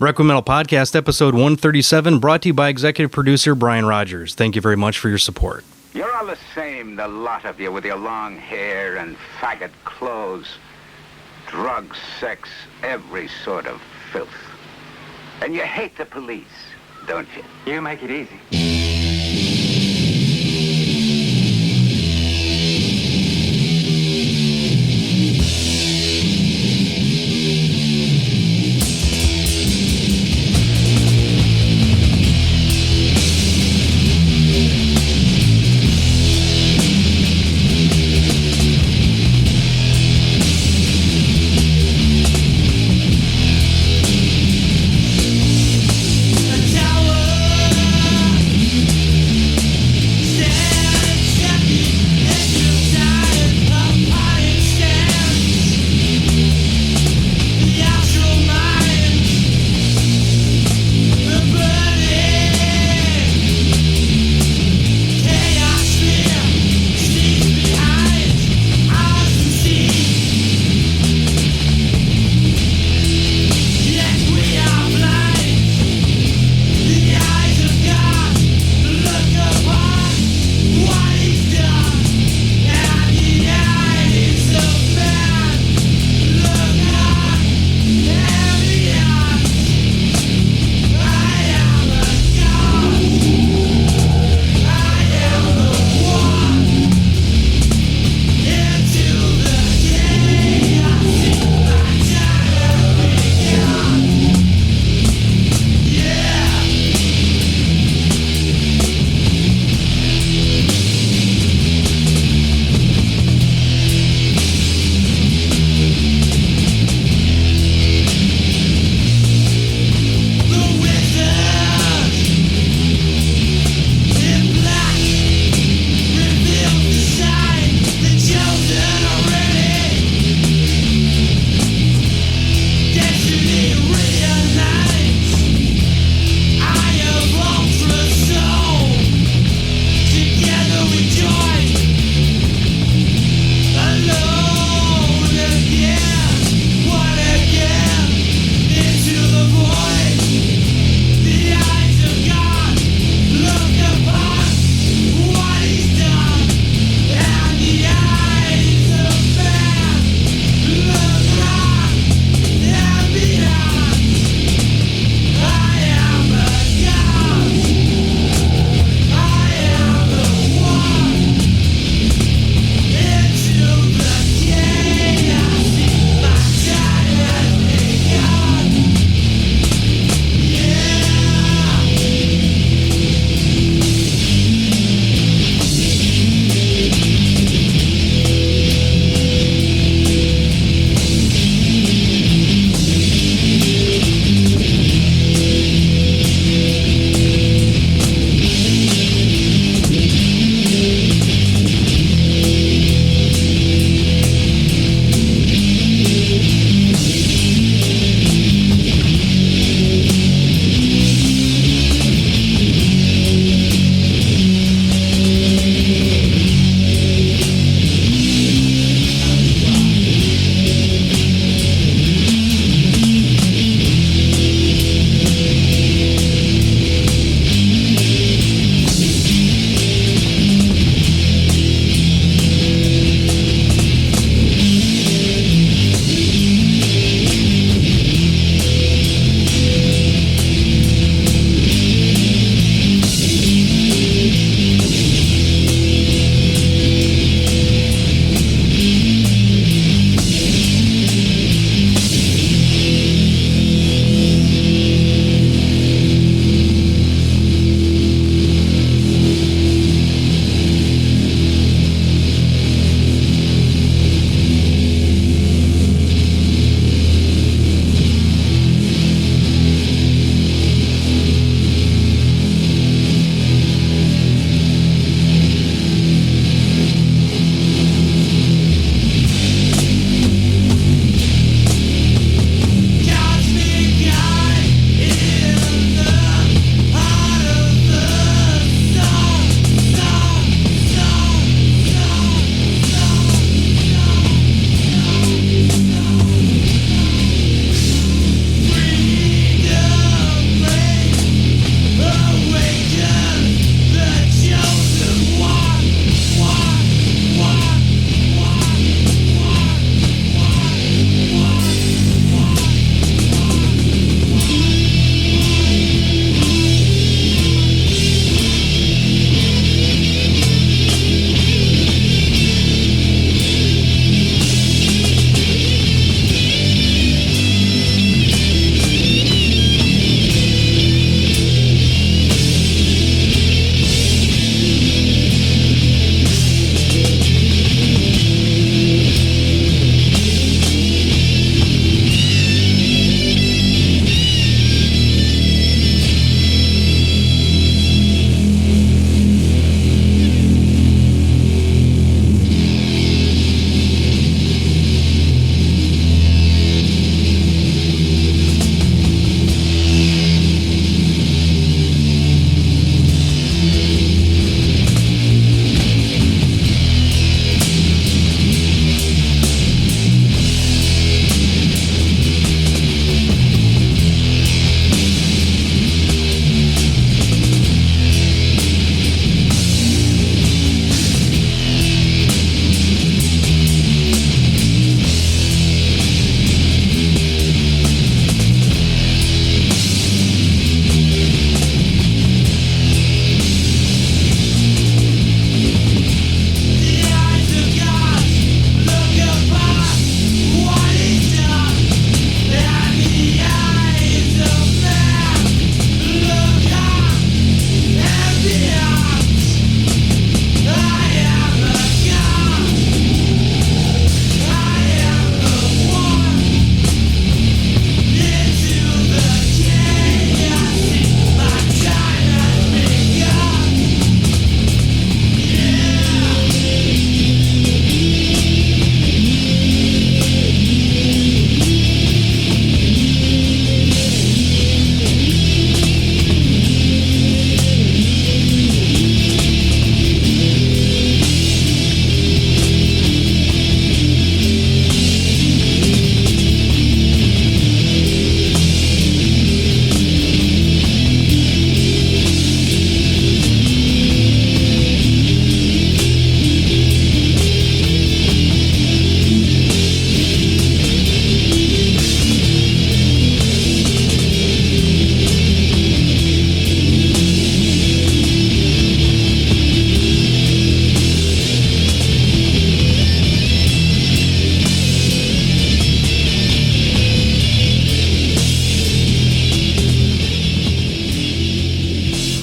Requiem Metal Podcast, episode 137, brought to you by executive producer Brian Rogers. Thank you very much for your support. You're all the same, the lot of you, with your long hair and faggot clothes. Drugs, sex, every sort of filth. And you hate the police, don't you? You make it easy.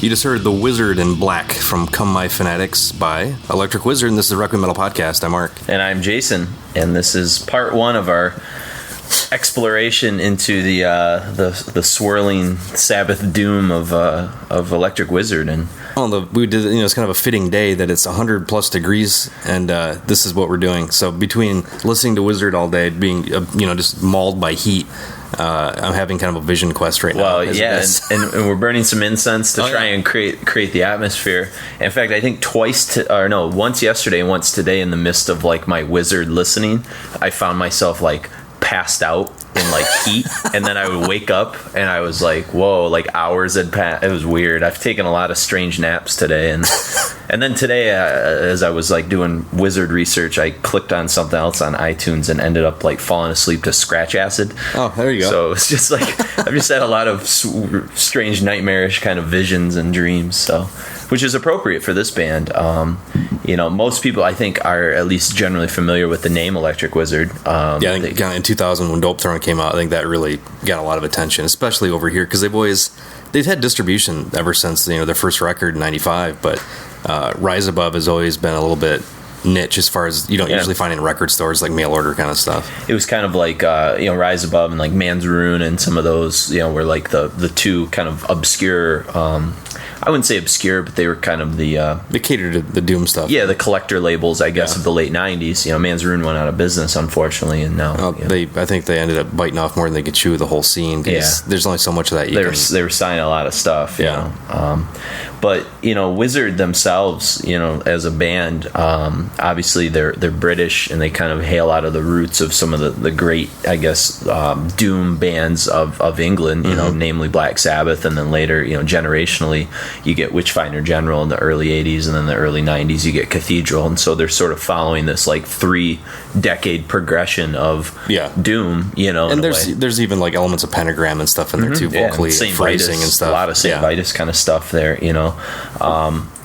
You just heard The Wizard in Black from Come My Fanatics by Electric Wizard, and this is the Requiem Metal Podcast. I'm Mark. And I'm Jason, and this is part one of our exploration into the swirling Sabbath doom of Electric Wizard. And we did, it's kind of a fitting day that it's 100 plus degrees, and this is what we're doing. So between listening to Wizard all day, being just mauled by heat, I'm having kind of a vision quest right now. Well, yeah, and we're burning some incense to try and create the atmosphere. In fact, I think once yesterday and once today, in the midst of like my Wizard listening, I found myself like passed out in like heat, and then I would wake up and I was like, whoa, like hours had passed. It was weird. I've taken a lot of strange naps today, and then today as I was like doing Wizard research, I clicked on something else on iTunes and ended up like falling asleep to Scratch Acid. Oh, there you go. So it's just like I've just had a lot of strange nightmarish kind of visions and dreams, so which is appropriate for this band. Most people I think are at least generally familiar with the name Electric Wizard. I think in 2000 when Dopethrone came out, I think that really got a lot of attention, especially over here, because they've had distribution ever since their first record in '95. But Rise Above has always been a little bit niche as far as you don't usually find in record stores, like mail order kind of stuff. It was kind of like Rise Above and like Man's Ruin and some of those were like the two kind of obscure. I wouldn't say obscure, but they were kind of they catered to the doom stuff. Yeah, the collector labels, I guess, of the late '90s. Man's Ruin went out of business, unfortunately, and now I think they ended up biting off more than they could chew the whole scene. Because there's only so much of that. They were signing a lot of stuff. But Wizard themselves, as a band, obviously they're British, and they kind of hail out of the roots of some of the great, I guess, doom bands of England. Namely Black Sabbath, and then later, generationally, you get Witchfinder General in the early 80s, and then the early 90s you get Cathedral, and so they're sort of following this like 3-decade progression of doom, and there's even like elements of Pentagram and stuff in there too, vocally, phrasing and stuff. A lot of Saint Vitus kind of stuff there,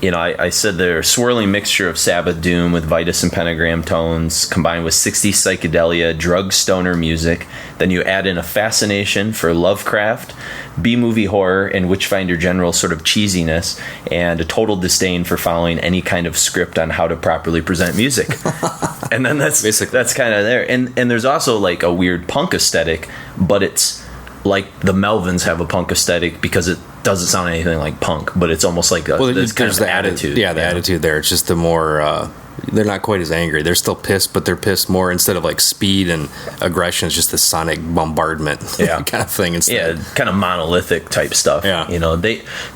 I said they're a swirling mixture of Sabbath doom with Vitus and Pentagram tones combined with 60s psychedelia, drug stoner music. Then you add in a fascination for Lovecraft, B-movie horror, and Witchfinder General sort of cheesiness, and a total disdain for following any kind of script on how to properly present music. And then that's kind of there. And there's also like a weird punk aesthetic, but it's like the Melvins have a punk aesthetic because it doesn't sound anything like punk, but it's almost like there's the attitude. Yeah, the attitude there. It's just the more they're not quite as angry. They're still pissed, but they're pissed more. Instead of like speed and aggression, it's just the sonic bombardment kind of thing. Instead. Yeah, kind of monolithic type stuff. Yeah.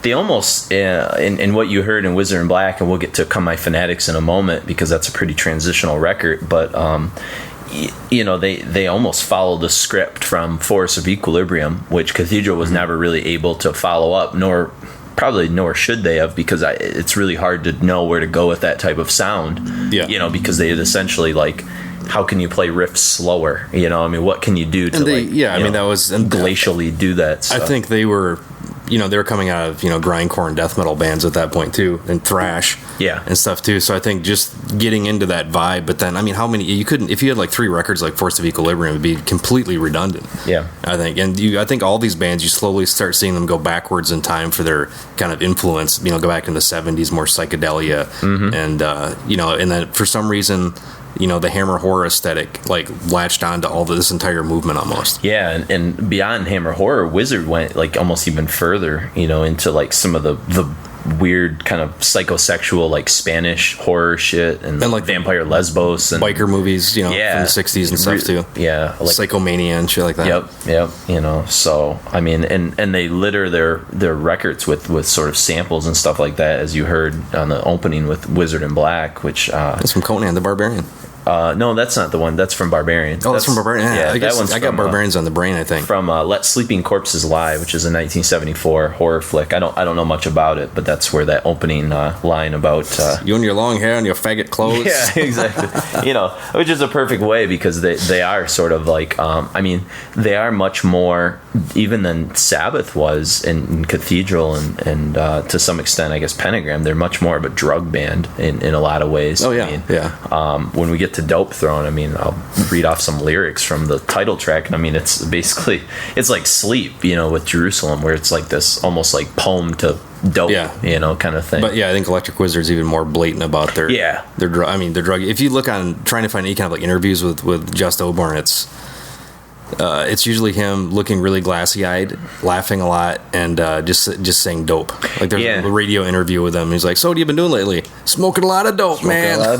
They almost, in what you heard in Wizard in Black, and we'll get to Come My Fanatics in a moment because that's a pretty transitional record, but they almost follow the script from Force of Equilibrium, which Cathedral was never really able to follow up, nor should they have, because it's really hard to know where to go with that type of sound. Yeah. Because they had essentially like, how can you play riffs slower? What can you do to that was glacially do that stuff? I think they were coming out of grindcore and death metal bands at that point too, and thrash and stuff too. So I think just getting into that vibe. But then how many you couldn't, if you had like 3 records like Force of Equilibrium, it'd be completely redundant. I think all these bands, you slowly start seeing them go backwards in time for their kind of influence. Go back in the 70s, more psychedelia, and and then for some reason, the Hammer horror aesthetic like latched onto all this entire movement almost. Yeah, and beyond Hammer horror, Wizard went like almost even further, into like some of the weird kind of psychosexual like Spanish horror shit and like Vampire Lesbos and biker movies, from the 60s and stuff too. Yeah, like Psychomania and shit like that. Yep. So I mean, and they litter their records with sort of samples and stuff like that, as you heard on the opening with Wizard in Black, which that's from Conan the Barbarian. No, that's not the one. That's from Barbarian. Oh, that's from Barbarian. Yeah, I got Barbarians on the brain, I think. From Let Sleeping Corpses Lie, which is a 1974 horror flick. I don't know much about it, but that's where that opening line about you and your long hair and your faggot clothes. Yeah, exactly. Which is a perfect way, because they are sort of like they are much more even than Sabbath was in Cathedral and to some extent, I guess, Pentagram. They're much more of a drug band in a lot of ways. Oh yeah, when we get to Dopethrone, I mean, I'll read off some lyrics from the title track, and I mean, it's basically, it's like Sleep, you know, with Jerusalem, where it's like this almost like poem to dope, you know, kind of thing. But yeah, I think Electric Wizard's even more blatant about their drug. If you look on trying to find any kind of like interviews with Just Oborn, it's usually him looking really glassy-eyed, laughing a lot, and just saying dope. Like there's a radio interview with him. He's like, "So what have you been doing lately? Smoking a lot of dope, man."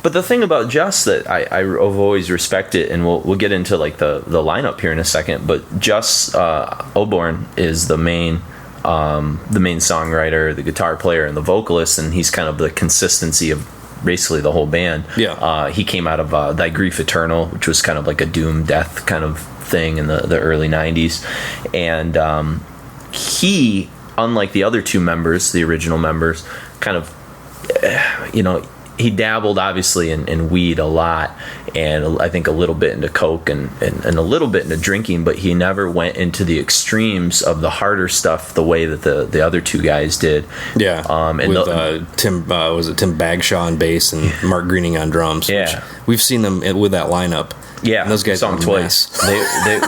But the thing about Just that I've always respected, and we'll get into like the lineup here in a second. But Just Oborn is the main songwriter, the guitar player, and the vocalist, and he's kind of the consistency of basically the whole band. He came out of Thy Grief Eternal, which was kind of like a doom death kind of thing in the early 90s. And he, unlike the other two members, the original members, kind of, you know, he dabbled obviously in weed a lot, and I think a little bit into coke and a little bit into drinking, but he never went into the extremes of the harder stuff the way that the other two guys did. With Tim Bagshaw on bass and Mark Greening on drums. We've seen them with that lineup. Yeah, and those guys saw him twice.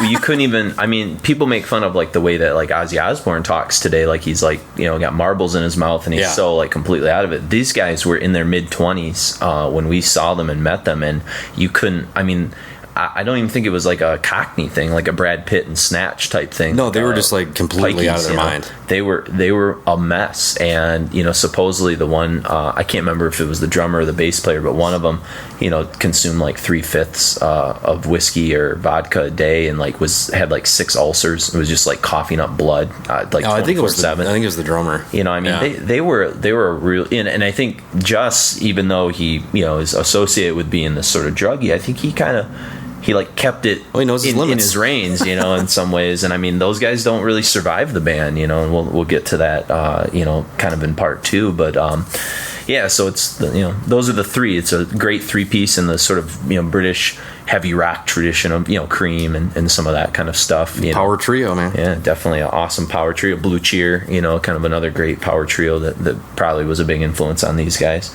You couldn't even. I mean, people make fun of like the way that like Ozzy Osbourne talks today. Like he's like, you know, got marbles in his mouth and he's so like completely out of it. These guys were in their mid-20s when we saw them and met them, and you couldn't. I mean, I don't even think it was like a Cockney thing, like a Brad Pitt and Snatch type thing. No, they were just like completely out of their mind. They were a mess, and you know, supposedly the one I can't remember if it was the drummer or the bass player, but one of them, you know, consumed like 3/5 of whiskey or vodka a day, and like had like 6 ulcers. It was just like coughing up blood, like 24/7. I think it was the drummer. You know, I mean, they were a real, and I think Just, even though he, you know, is associated with being this sort of druggie, I think he like kept it he knows his limits. In his reins, you know, in some ways. And I mean, those guys don't really survive the band, you know, and we'll get to that, you know, kind of in part 2. But so it's you know, those are the three. It's a great 3-piece in the sort of, you know, British heavy rock tradition of, you know, Cream and some of that kind of stuff. Power trio, man. Yeah, definitely an awesome power trio. Blue Cheer, you know, kind of another great power trio that probably was a big influence on these guys.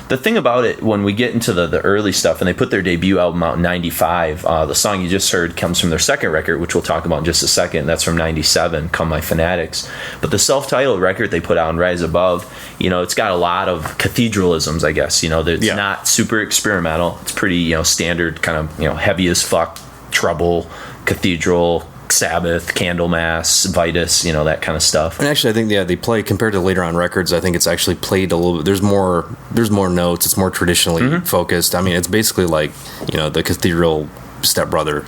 The thing about it, when we get into the early stuff, and they put their debut album out in 95, the song you just heard comes from their second record, which we'll talk about in just a second. That's from 97, Come My Fanatics. But the self-titled record they put out in Rise Above, you know, it's got a lot of cathedralisms, I guess. You know, it's not super experimental. It's pretty, you know, standard kind of, you know, heavy as fuck, Trouble, Cathedral, Sabbath, Candlemas, Vitus, you know, that kind of stuff. And actually, I think they play, compared to later on records, I think it's actually played a little bit. There's more notes. It's more traditionally focused. I mean, it's basically like, you know, the Cathedral stepbrother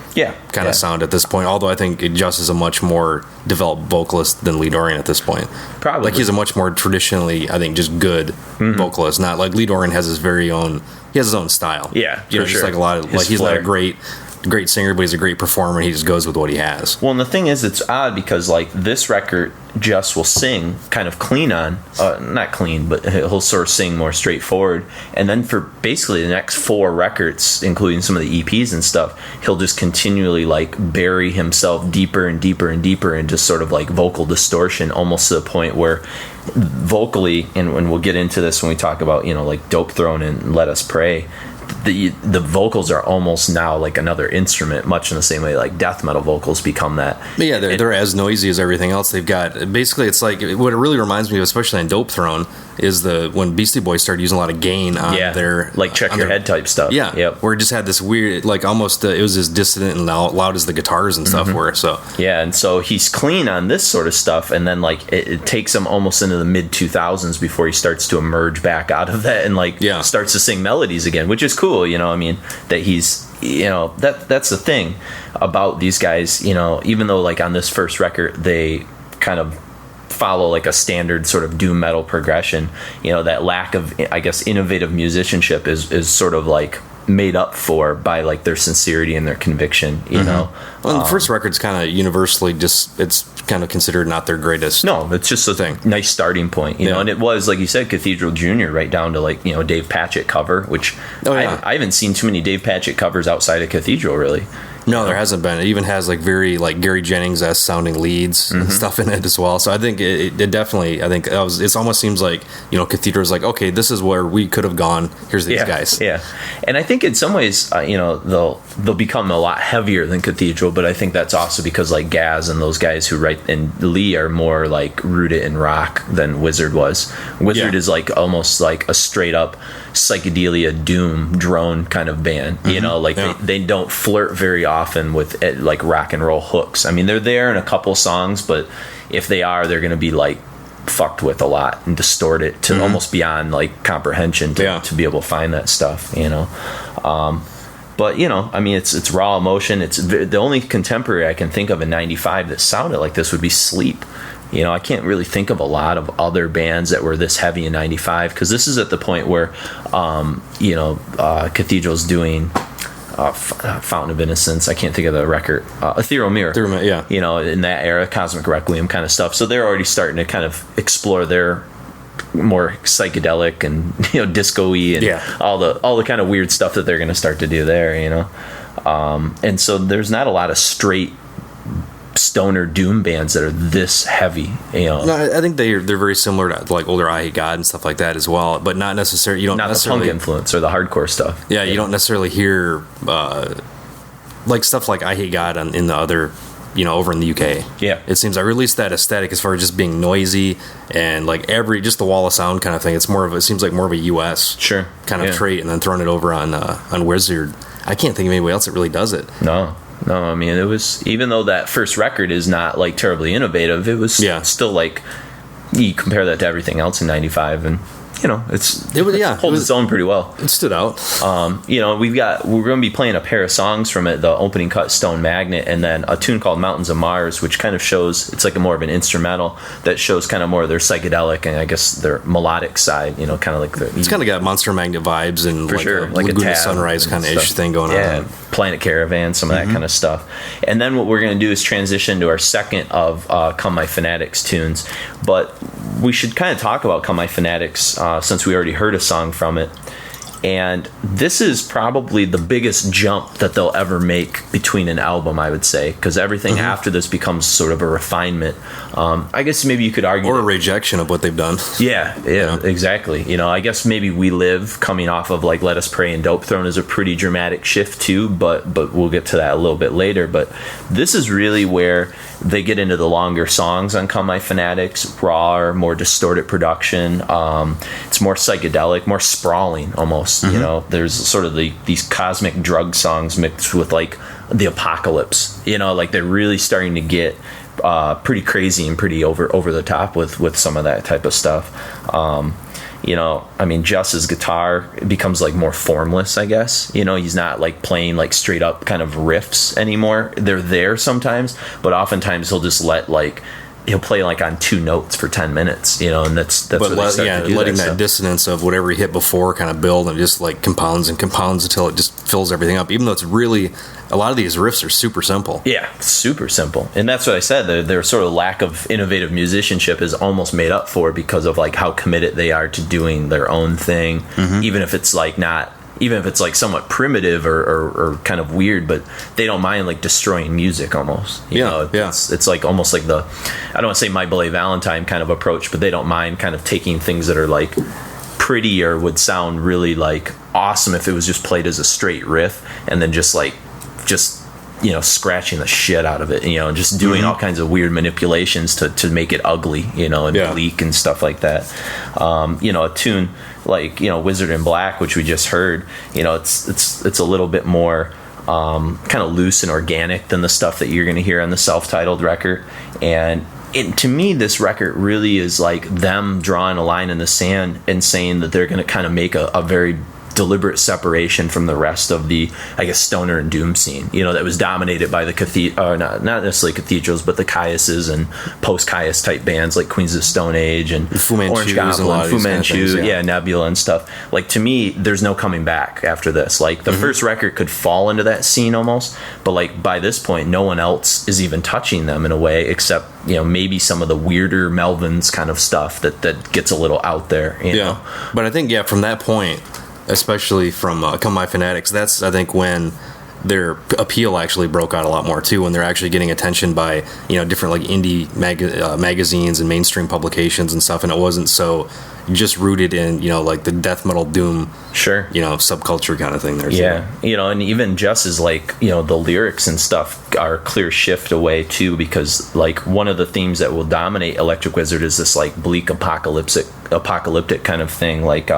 kind of sound at this point, although I think it just is a much more developed vocalist than Lee Dorian at this point. Probably. Like he's a much more traditionally, I think, just good vocalist. Not like Lee Dorian has his very own, he has his own style. Yeah, you know, just like a lot of, his like he's flair. Not a great singer, but he's a great performer, and he just goes with what he has. Well, and the thing is, it's odd because like this record, Just will sing kind of clean on, not clean, but he'll sort of sing more straightforward, and then for basically the next 4 records, including some of the EPs and stuff, he'll just continually like bury himself deeper and deeper and deeper into sort of like vocal distortion, almost to the point where vocally, and we'll get into this when we talk about, you know, like Dopethrone and Let Us Pray, the vocals are almost now like another instrument, much in the same way like death metal vocals become that. But yeah, they're as noisy as everything else they've got. Basically, it's like what it really reminds me of, especially in Dopethrone, is when Beastie Boys started using a lot of gain on their like check your head type stuff. Yeah, where it just had this weird, like almost it was as dissident and loud as the guitars and stuff were. So and so he's clean on this sort of stuff, and then like it takes him almost into the mid 2000s before he starts to emerge back out of that and like starts to sing melodies again, which is cool. You know, I mean, that he's, you know, that's the thing about these guys. You know, even though like on this first record they kind of follow like a standard sort of doom metal progression, you know, that lack of, I guess, innovative musicianship is sort of like made up for by like their sincerity and their conviction, you know. Well, the first record's kind of universally just, it's kind of considered not their greatest. No, it's just a thing. Nice starting point, you know. And it was, like you said, Cathedral Junior, right down to like, you know, Dave Patchett cover, which I haven't seen too many Dave Patchett covers outside of Cathedral, really. No, there hasn't been. It even has like very like Gary Jennings-esque sounding leads and stuff in it as well. So I think it definitely, I think it almost seems like, Cathedral's like, okay, this is where we could have gone. Here's these guys. Yeah. And I think in some ways, they'll become a lot heavier than Cathedral, but I think that's also because like Gaz and those guys who write and Lee are more like rooted in rock than Wizard was. Wizard is like almost like a straight up psychedelia doom drone kind of band. They don't flirt very often with like rock and roll hooks. I mean, they're there in a couple songs, but if they are, they're going to be like fucked with a lot and distort it to almost beyond like comprehension to be able to find that stuff. But I mean, it's raw emotion. It's the only contemporary I can think of in '95 that sounded like this would be Sleep. I can't really think of a lot of other bands that were this heavy in '95, because this is at the point where Cathedral's doing Fountain of Innocence. I can't think of the record. Ethereal Mirror. In that era, Cosmic Requiem kind of stuff. So they're already starting to kind of explore their more psychedelic and disco-y and all the kind of weird stuff that they're going to start to do there. And so there's not a lot of straight stoner doom bands that are this heavy. No, I think they're very similar to like older I Hate God and stuff like that as well, but not necessarily. You don't not necessarily the punk influence or the hardcore stuff. Yeah, you don't necessarily hear like stuff like I Hate God in the other. Over in the UK. Yeah. It seems I released that aesthetic as far as just being noisy and like just the wall of sound kind of thing. It seems like more of a US kind of trait, and then throwing it over on Wizard. I can't think of anybody else that really does it. No, I mean, it was, even though that first record is not like terribly innovative, it was still like, you compare that to everything else in '95 and it holds its own pretty well. It stood out. We're going to be playing a pair of songs from it, the opening cut Stone Magnet, and then a tune called Mountains of Mars, which kind of shows, it's like more of an instrumental that shows kind of more of their psychedelic and I guess their melodic side, kind of like it's kind of got Monster Magnet vibes and like a Laguna Sunrise kind of ish thing going on. Yeah, Planet Caravan, some of that kind of stuff. And then what we're going to do is transition to our second of Come My Fanatics tunes, but we should kind of talk about Come My Fanatics since we already heard a song from it. And this is probably the biggest jump that they'll ever make between an album, I would say, because everything after this becomes sort of a refinement. I guess maybe you could argue, or a rejection of what they've done. Yeah, exactly. I guess maybe We Live, coming off of like Let Us Pray and Dopethrone, is a pretty dramatic shift too, but we'll get to that a little bit later. But this is really where they get into the longer songs on Come My Fanatics, raw, more distorted production. It's more psychedelic, more sprawling almost. There's sort of these cosmic drug songs mixed with like the apocalypse. Like they're really starting to get pretty crazy and pretty over the top with some of that type of stuff. I mean, Just's guitar becomes like more formless, I guess. He's not like playing like straight up kind of riffs anymore. They're there sometimes, but oftentimes he'll play like on two notes for 10 minutes, and that's what letting that dissonance of whatever he hit before kind of build, and just like compounds until it just fills everything up, even though it's really, a lot of these riffs are super simple. Yeah, super simple. And that's what I said, their sort of lack of innovative musicianship is almost made up for because of like how committed they are to doing their own thing, even if it's like somewhat primitive or kind of weird, but they don't mind like destroying music almost. It's like almost like I don't want to say My Bloody Valentine kind of approach, but they don't mind kind of taking things that are like pretty or would sound really like awesome if it was just played as a straight riff, and then just scratching the shit out of it, and just doing all kinds of weird manipulations to make it ugly, and bleak and stuff like that. A tune like Wizard in Black, which we just heard, it's a little bit more kind of loose and organic than the stuff that you're going to hear on the self-titled record. And to me, this record really is like them drawing a line in the sand and saying that they're going to kind of make a very deliberate separation from the rest of the, I guess, stoner and doom scene, that was dominated by the not necessarily cathedrals, but the Caiuses and post-Caius type bands like Queens of Stone Age and Orange Goblin, Fu Manchu, Nebula and stuff. Like, to me, there's no coming back after this. Like, the first record could fall into that scene almost, but like by this point, no one else is even touching them in a way, except maybe some of the weirder Melvins kind of stuff that gets a little out there. But I think from that point, especially from Come My Fanatics, that's, I think, when their appeal actually broke out a lot more too, when they're actually getting attention by, you know, different like indie magazines and mainstream publications and stuff, and it wasn't so just rooted in, you know, like the death metal doom, sure, you know, subculture kind of thing there. Yeah, you know, and even just as like, you know, the lyrics and stuff are a clear shift away too, because like one of the themes that will dominate Electric Wizard is this like bleak apocalyptic kind of thing. Like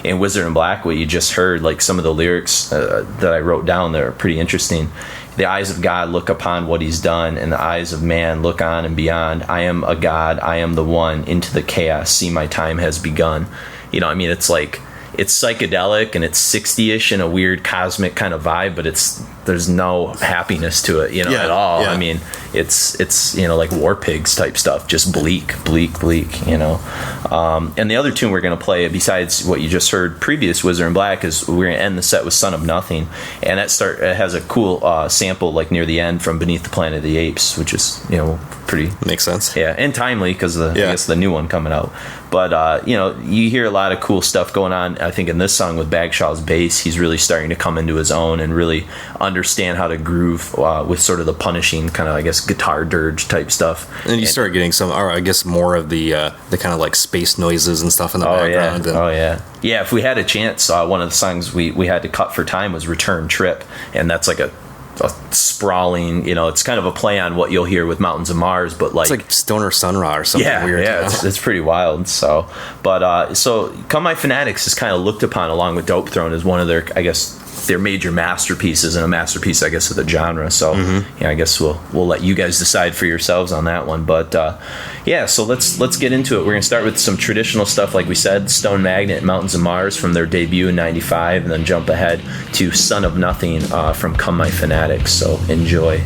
in Wizard in Black, what you just heard, like some of the lyrics that I wrote down there are pretty interesting. The eyes of God look upon what he's done, and the eyes of man look on and beyond. I am a God, I am the one, into the chaos, see my time has begun. You know, I mean, it's like, it's psychedelic and it's 60-ish in a weird cosmic kind of vibe, but there's no happiness to it, you know, at all. Yeah. I mean, it's you know, like War Pigs type stuff, just bleak, you know. And the other tune we're going to play, besides what you just heard previous Wizard in Black, is we're going to end the set with Son of Nothing, and it has a cool sample like near the end from Beneath the Planet of the Apes, which is, you know, pretty makes sense. Yeah, and timely because I guess the new one coming out. But you know, you hear a lot of cool stuff going on. I think in this song with Bagshaw's bass, he's really starting to come into his own and really understand how to groove with sort of the punishing kind of, I guess, guitar dirge type stuff. And you start getting some, or I guess, more of the kind of like space noises and stuff in the background. Yeah. If we had a chance, one of the songs we had to cut for time was Return Trip, and that's like a sprawling, you know, it's kind of a play on what you'll hear with Mountains of Mars, but like, it's like Stoner Sun Ra or something weird. Yeah, it's pretty wild. So, but so Come My Fanatics is kind of looked upon along with Dopethrone as one of their, I guess, their major masterpieces, and a masterpiece, I guess, of the genre. So yeah, I guess we'll let you guys decide for yourselves on that one. But yeah, so let's get into it. We're gonna start with some traditional stuff, like we said, Stone Magnet, Mountains of Mars from their debut in '95, and then jump ahead to Son of Nothing from Come My Fanatics. So enjoy.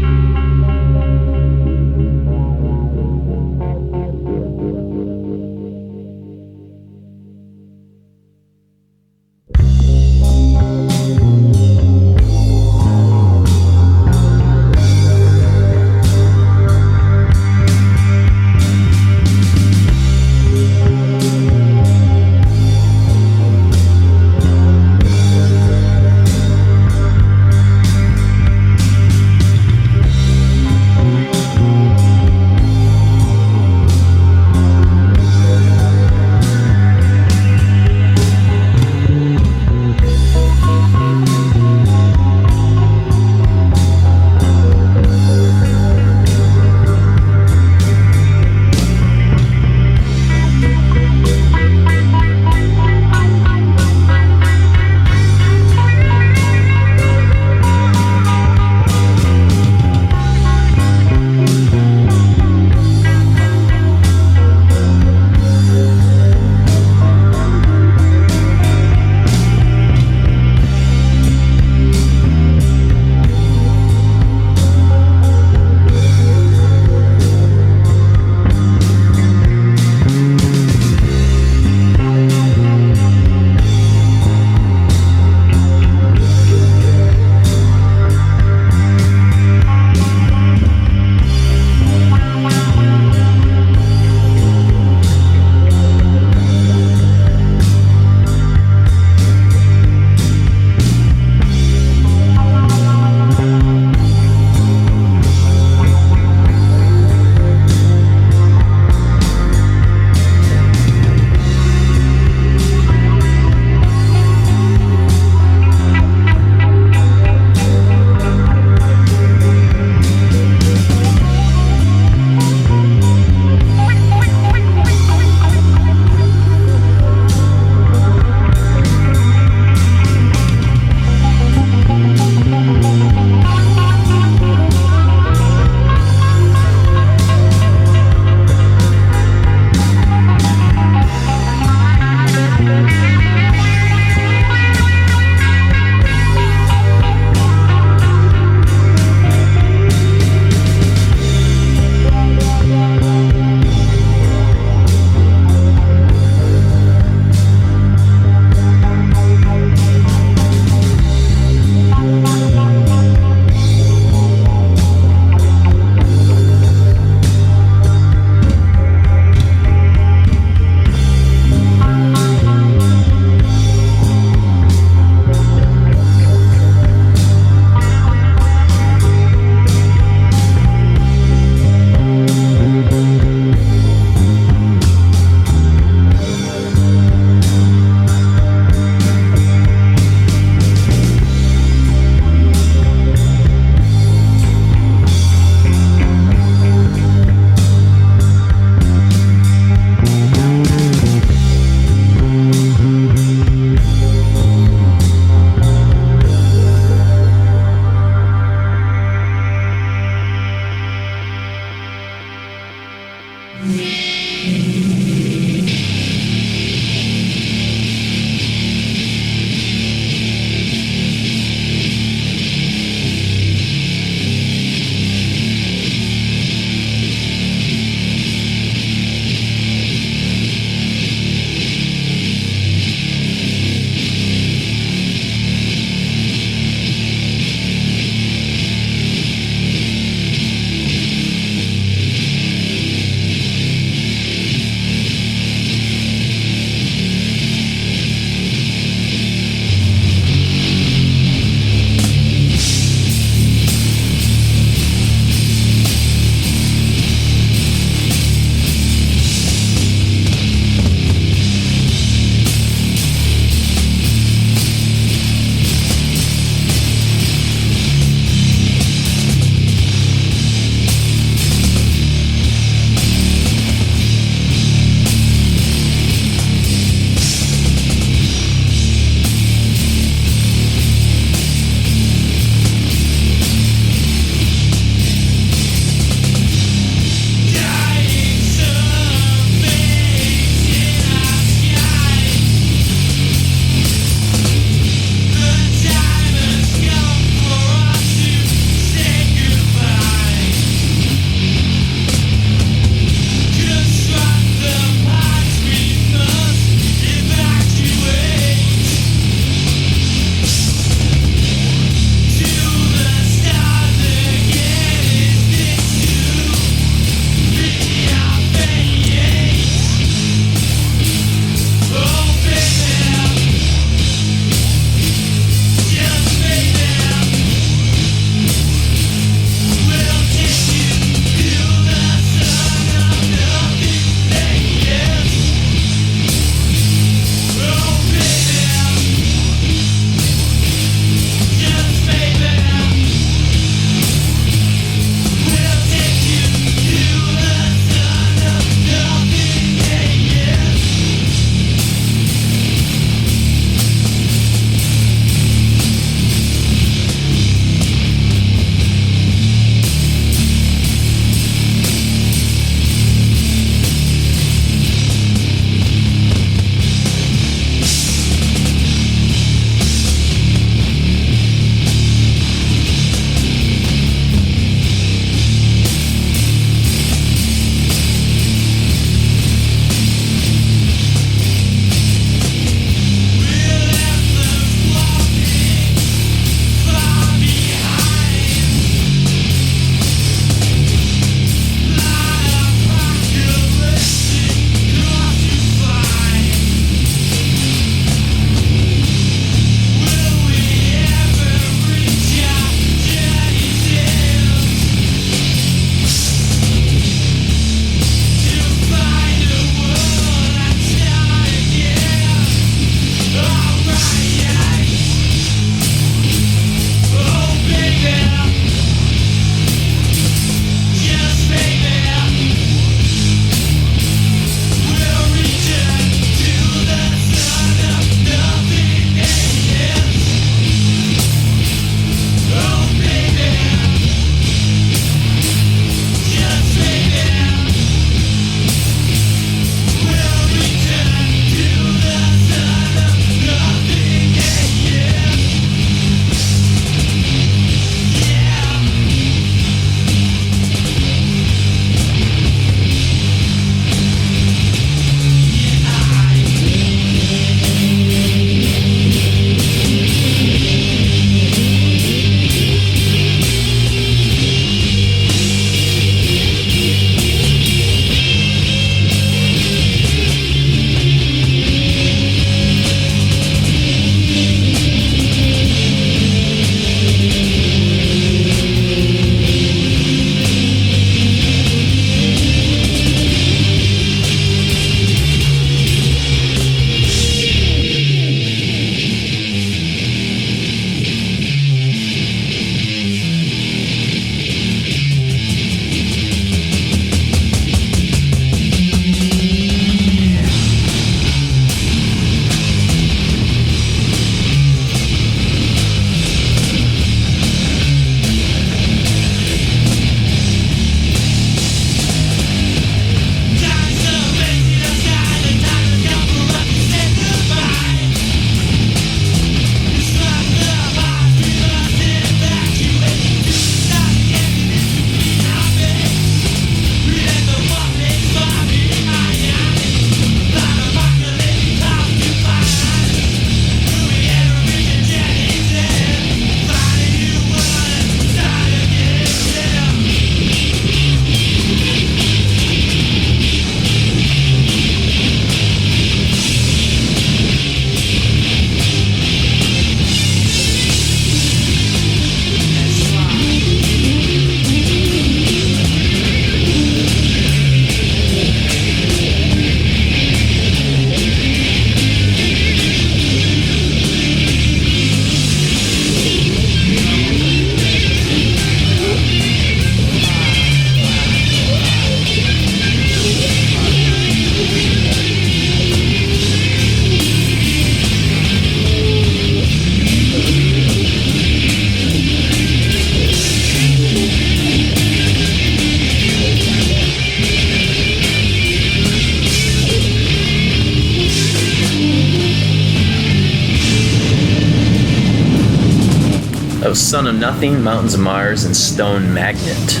That was Son of Nothing, Mountains of Mars, and Stone Magnet.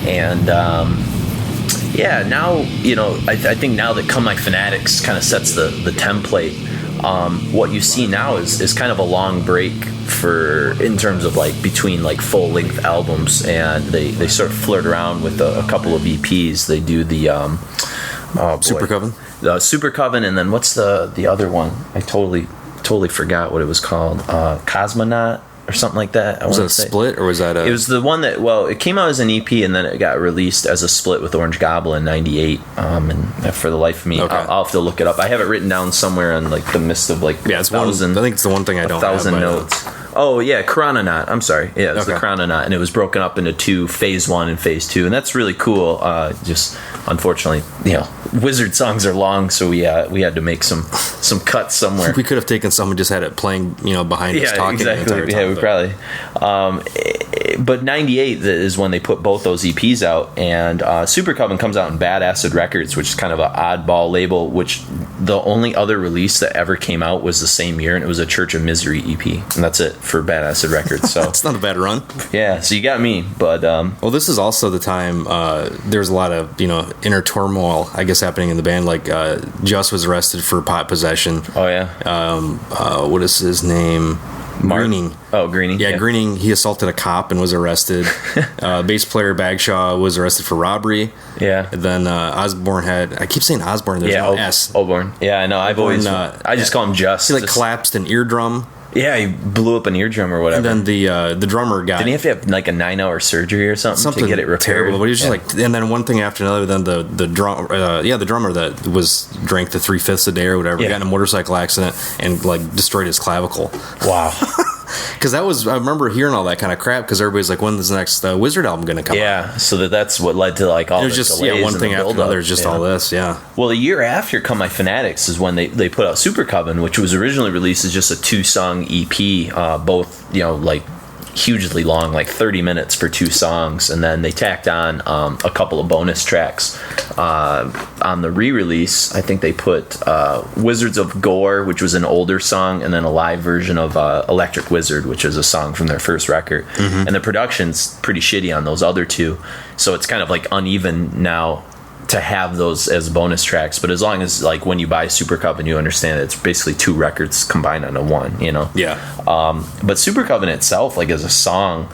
And yeah, now, you know, I think now that Come My Fanatics kind of sets the template, what you see now is kind of a long break in terms of like between like full length albums, and they sort of flirt around with a couple of EPs. They do the Supercoven, the Supercoven, and then what's the other one? I totally forgot what it was called. Cosmonaut or something like that. Was it a split, or was that It was the one that, well, it came out as an EP and then it got released as a split with Orange Goblin in '98. And for the life of me, okay. I'll have to look it up. I have it written down somewhere on like the midst of like it's 1,000. I think it's the one thing I don't 1,000 have. Notes. Oh yeah, Chrononaut. I'm sorry. Yeah, it's the Chrononaut, and it was broken up into two, Phase 1 and Phase 2, and that's really cool. Just unfortunately, you know, Wizard songs are long, so we had to make some cuts somewhere. We could have taken some and just had it playing, you know, behind us talking. Exactly. The entire time, we probably. But '98 is when they put both those EPs out, and Supercoven comes out in Bad Acid Records, which is kind of an oddball label. Which the only other release that ever came out was the same year, and it was a Church of Misery EP, and that's it for Bad Acid Records. So it's not a bad run. Yeah, so you got me, but well, this is also the time there's a lot of, you know, inner turmoil, I guess, happening in the band. Like Just was arrested for pot possession. Oh yeah. What is his name? Greening. Oh, Greening. Yeah, Greening. He assaulted a cop and was arrested. Bass player Bagshaw was arrested for robbery. Yeah. And then Osborne I keep saying Osborne. There's no S. Osborne. Yeah, I know. I just call him Just. He collapsed an eardrum. Yeah, he blew up an eardrum or whatever. And then the drummer got... Didn't he have to have like a 9-hour surgery or something to get it repaired? Terrible. But he was just like... And then one thing after another, then the drummer that drank the 3/5 a day or whatever, got in a motorcycle accident and like destroyed his clavicle. Wow. Because I remember hearing all that kind of crap, because everybody's like, when's the next Wizard album going to come out? Yeah, so that's what led to like all the delays. One thing after another is just all this, Well, a year after Come My Fanatics is when they put out Supercoven, which was originally released as just a 2-song EP, both, you know, like hugely long, like 30 minutes for 2 songs, and then they tacked on a couple of bonus tracks on the re-release. I think they put Wizards of Gore, which was an older song, and then a live version of Electric Wizard, which is a song from their first record. Mm-hmm. And the production's pretty shitty on those other 2, so it's kind of like uneven now to have those as bonus tracks. But as long as, like, when you buy Supercoven, you understand that it's basically 2 records combined into one, you know? Yeah. But Supercoven itself, like, as a song,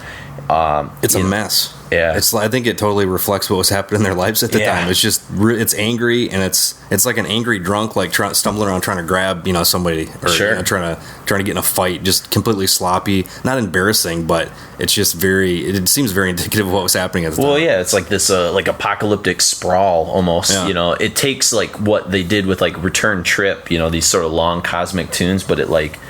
it's a mess. Yeah, I think it totally reflects what was happening in their lives at the time. It's just it's angry, and it's like an angry drunk, like stumbling around trying to grab, you know, somebody, or you know, trying to get in a fight, just completely sloppy, not embarrassing, but it's just it seems very indicative of what was happening at the time. Well, yeah, it's like this like apocalyptic sprawl almost. Yeah. You know, it takes like what they did with like Return Trip, you know, these sort of long cosmic tunes, but it like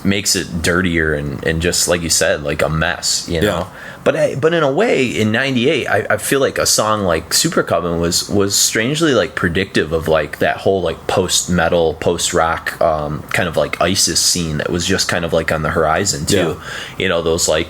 makes it dirtier and just like you said, like a mess, you know. Yeah. But in a way, in '98, I feel like a song like Supercoven was strangely like predictive of like that whole like post metal, post rock kind of like ISIS scene that was just kind of like on the horizon too. Yeah. You know, those like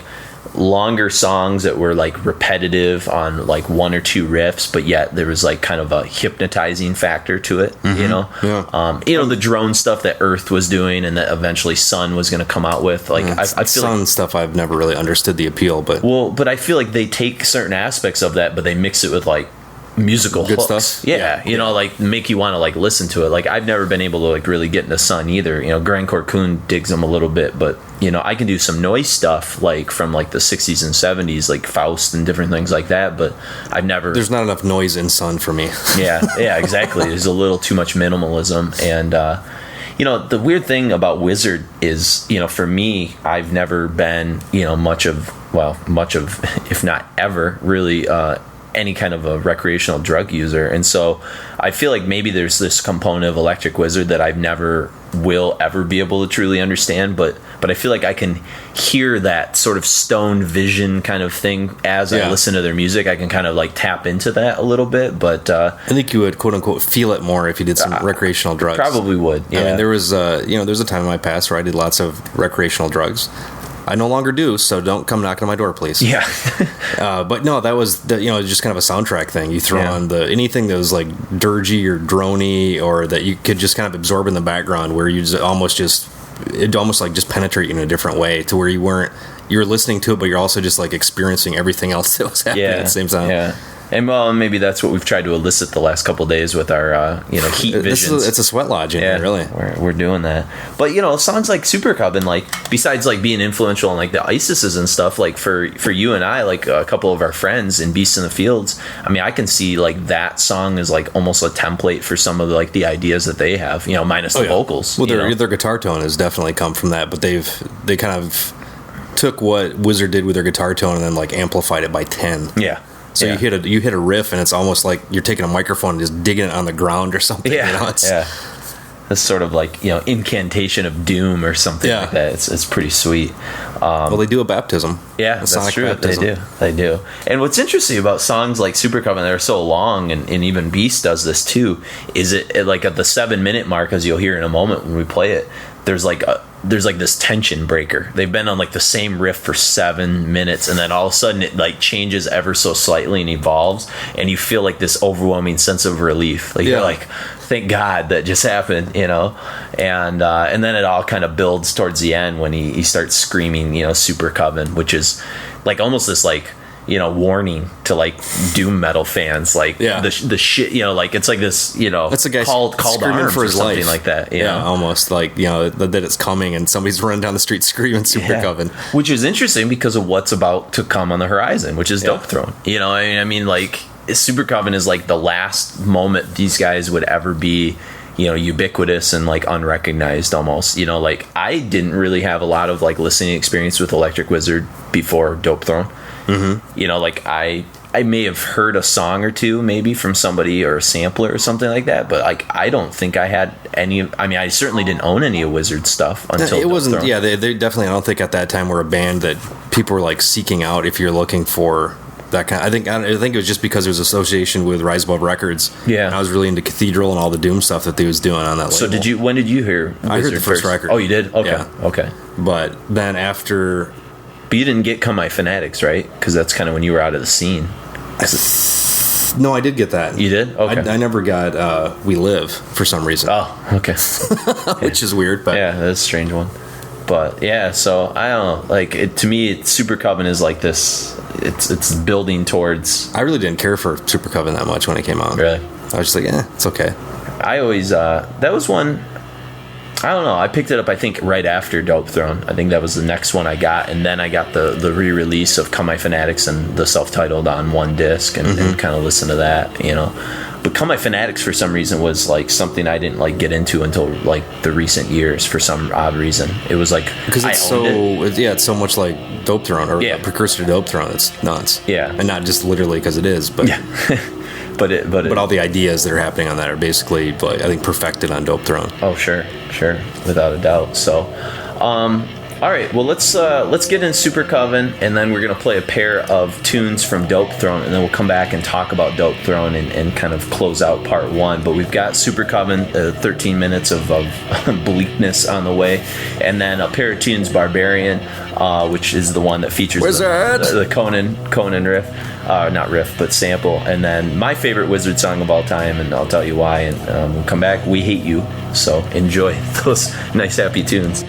longer songs that were like repetitive on like 1 or 2 riffs, but yet there was like kind of a hypnotizing factor to it. Mm-hmm. You know, you know, the drone stuff that Earth was doing and that eventually Sun was going to come out with. Like I feel Sun stuff, I've never really understood the appeal, but I feel like they take certain aspects of that, but they mix it with like musical good hooks. Stuff. Yeah, you know, like make you want to like listen to it. Like I've never been able to like really get into Sun either. You know, Grindcore Coon digs them a little bit, but you know, I can do some noise stuff like from like the 60s and 70s, like Faust and different things like that, but I've never... There's not enough noise in Sun for me. yeah, exactly. There's a little too much minimalism. And you know, the weird thing about Wizard is, you know, for me, I've never been, you know, much of, if not ever, really any kind of a recreational drug user. And so I feel like maybe there's this component of Electric Wizard that I've never will ever be able to truly understand, but I feel like I can hear that sort of Stone Vision kind of thing as I listen to their music. I can kind of like tap into that a little bit, but I think you would quote unquote feel it more if you did some recreational drugs. Probably would. Yeah. I mean, there was you know, there's a time in my past where I did lots of recreational drugs. I no longer do, so don't come knocking on my door, please. Yeah. But no, that was you know, just kind of a soundtrack thing. You throw on anything that was like dirgy or drony, or that you could just kind of absorb in the background, where you almost just it almost like just penetrate you in a different way to where you were listening to it, but you're also just like experiencing everything else that was happening at the same time. Yeah. And well, maybe that's what we've tried to elicit the last couple of days with our, heat visions. It's a sweat lodge in here, really. We're doing that. But, songs like Supercoven, like, besides, like, being influential in, like, the ISISes and stuff, like, for you and I, like, a couple of our friends in Beasts in the Fields, I mean, I can see, like, that song is, like, almost a template for some of, like, the ideas that they have, minus the vocals. Well, their guitar tone has definitely come from that, but they kind of took what Wizard did with their guitar tone and then, like, amplified it by 10. Yeah. So you hit a riff, and it's almost like you're taking a microphone and just digging it on the ground or something. Yeah, This sort of like incantation of doom or something like that. It's pretty sweet. Well, they do a baptism. Yeah, that's true. Baptism. They do. And what's interesting about songs like Supercoven that are so long, and even Beast does this too, is it like at the 7-minute mark, as you'll hear in a moment when we play it, there's like this tension breaker. They've been on like the same riff for 7 minutes, and then all of a sudden it like changes ever so slightly and evolves, and you feel like this overwhelming sense of relief. Like you're like, thank God that just happened, and then it all kind of builds towards the end when he starts screaming, Supercoven, which is like almost this like warning to like doom metal fans, like the shit, like it's like this, that's a guy called screaming for his something life, like that. Almost like that it's coming and somebody's running down the street screaming Supercoven, which is interesting because of what's about to come on the horizon, which is Dopethrone. I mean, like Supercoven is like the last moment these guys would ever be ubiquitous and like unrecognized almost. Like I didn't really have a lot of like listening experience with Electric Wizard before Dopethrone. Mm-hmm. Like I may have heard a song or two maybe from somebody or a sampler or something like that, but like I don't think I had any. I mean, I certainly didn't own any of Wizard stuff until it wasn't. Yeah, they definitely. I don't think at that time were a band that people were like seeking out if you're looking for that kind. I think it was just because there was association with Rise Above Records. Yeah, and I was really into Cathedral and all the doom stuff that they was doing on that label. So when did you hear Wizard I heard the first record. Oh, you did? Okay. Yeah. Okay. But then after. But you didn't get Come My Fanatics, right? Because that's kind of when you were out of the scene. No, I did get that. You did? Okay. I never got We Live for some reason. Oh, okay. Which is weird, but yeah, that's a strange one. But yeah, so I don't know. Like to me, Supercoven is like this. It's building towards. I really didn't care for Supercoven that much when it came out. Really? I was just like, it's okay. I always that was one. I don't know. I picked it up, I think, right after Dopethrone. I think that was the next one I got. And then I got the re-release of Come My Fanatics and the self-titled on one disc and kind of listened to that, But Come My Fanatics, for some reason, was like something I didn't like get into until like the recent years for some odd reason. It was like... Because it's it's so much like Dopethrone or a precursor to Dopethrone. It's nuts. Yeah. And not just literally because it is, but... Yeah. But all the ideas that are happening on that are basically, I think, perfected on Dopethrone. Oh, sure, without a doubt. So, all right, well, let's get in Supercoven, and then we're gonna play a pair of tunes from Dopethrone, and then we'll come back and talk about Dopethrone and kind of close out part one. But we've got Supercoven, 13 minutes of bleakness on the way, and then a pair of tunes, Barbarian, which is the one that features the Conan riff. Not riff, but sample. And then my favorite Wizard song of all time, and I'll tell you why. And we'll come back. We Hate You. So enjoy those nice, happy tunes.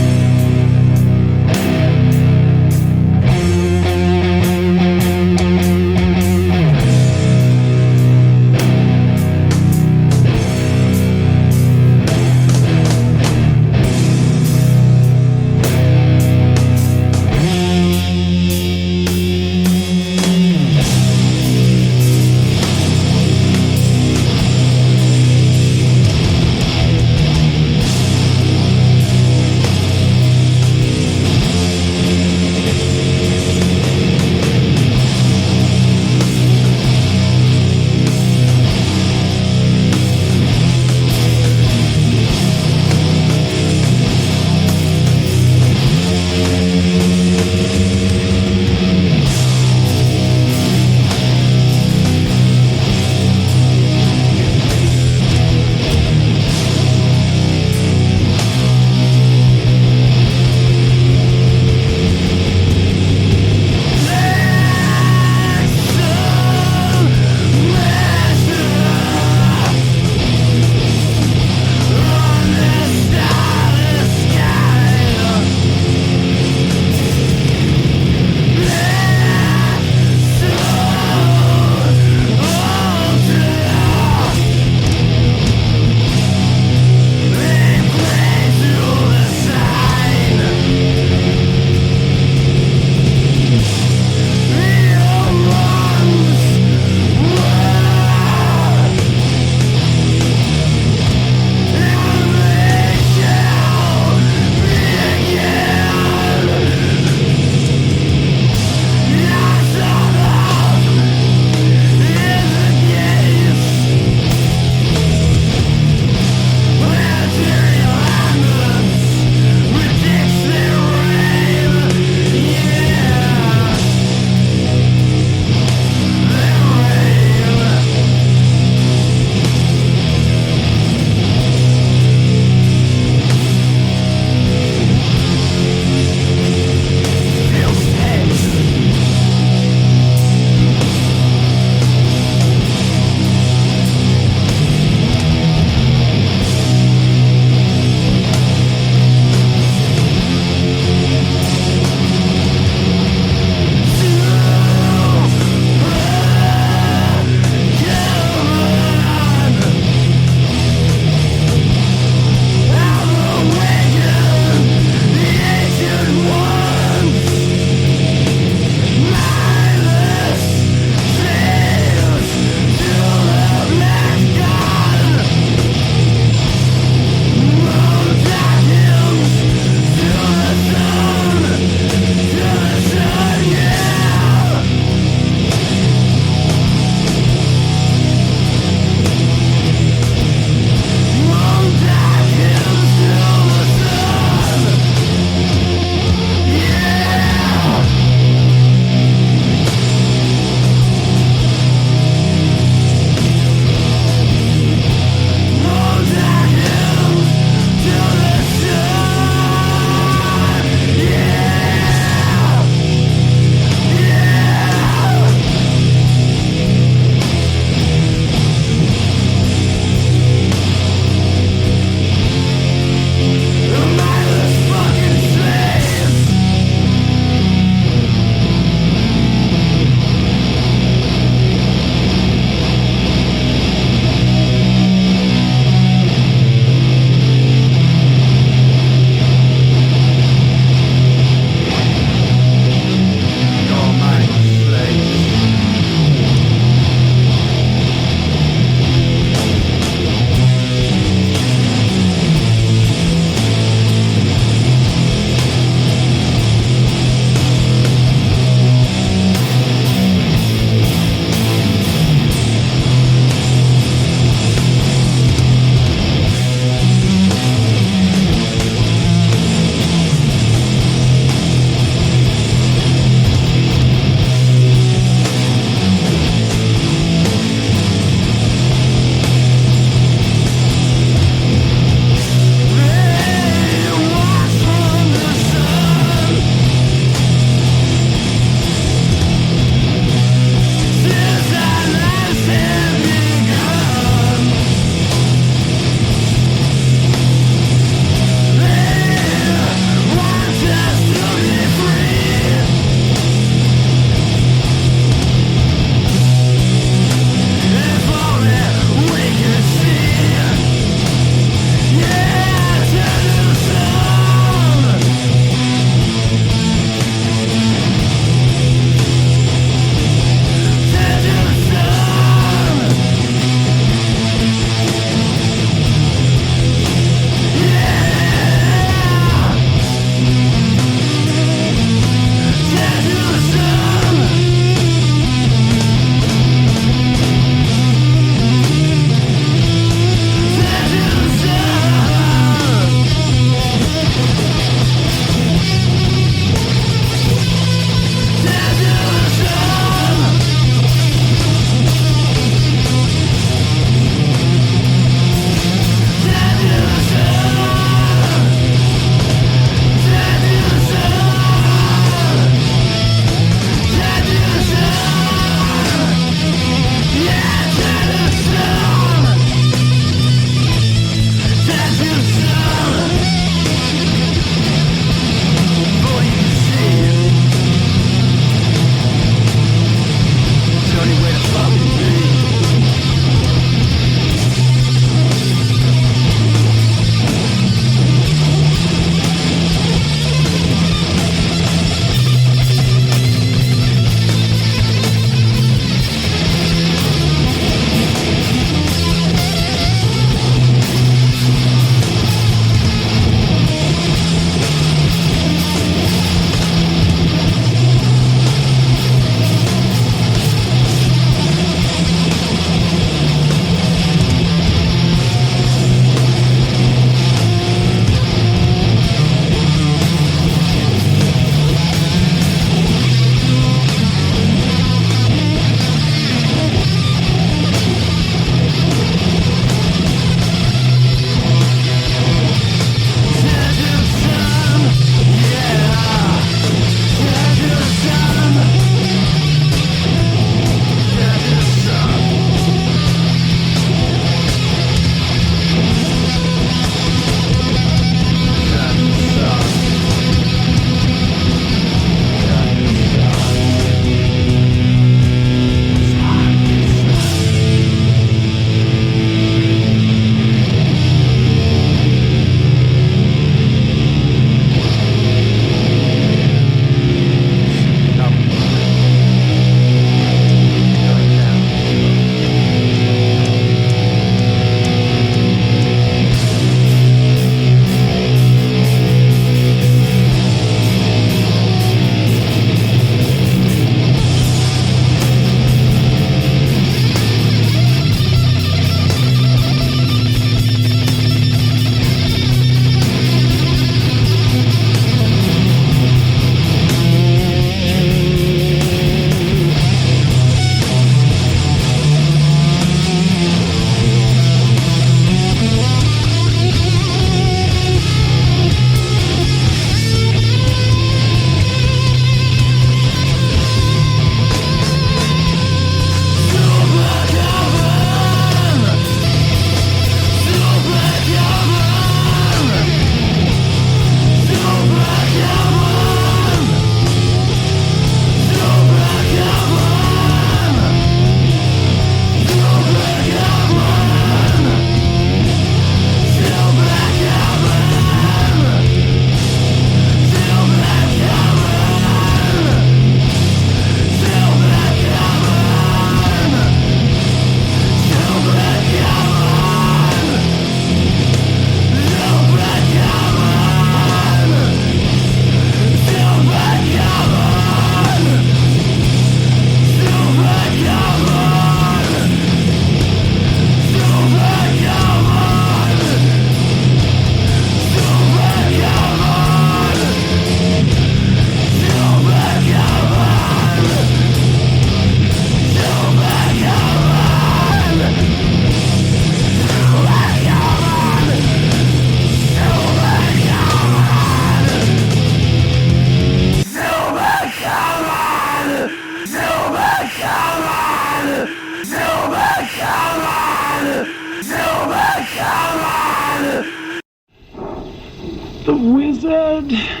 the wizard.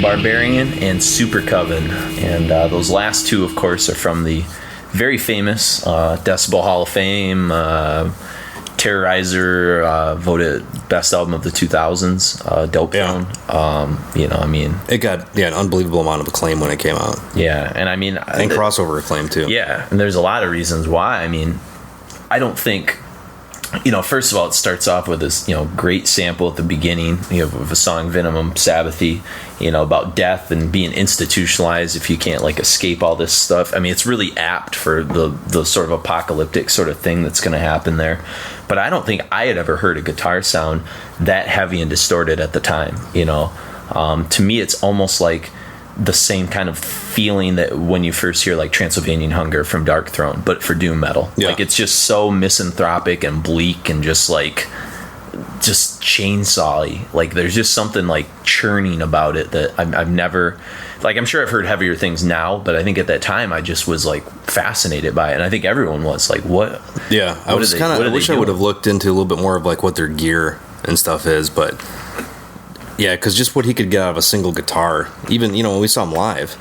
Barbarian and Supercoven. And those last two, of course, are from the very famous Decibel Hall of Fame, Terrorizer, voted best album of the 2000s, Dopethrone. It got an unbelievable amount of acclaim when it came out. Yeah, and I mean, and crossover acclaim too. Yeah, and there's a lot of reasons why. I mean, I don't think, first of all, it starts off with this, great sample at the beginning, of a song, Venom Sabbathy, about death and being institutionalized if you can't escape all this stuff. I mean, it's really apt for the sort of apocalyptic sort of thing that's going to happen there. But I don't think I had ever heard a guitar sound that heavy and distorted at the time. To me, it's almost like the same kind of feeling that when you first hear Transylvanian Hunger from Darkthrone, but for doom metal. Yeah. It's just so misanthropic and bleak and just chainsaw-y. There's just something churning about it that I've never, I'm sure I've heard heavier things now, but I think at that time I just was fascinated by it, and I think everyone was what? Yeah, I wish I would have looked into a little bit more of what their gear and stuff is, but. Yeah, because just what he could get out of a single guitar, even when we saw him live,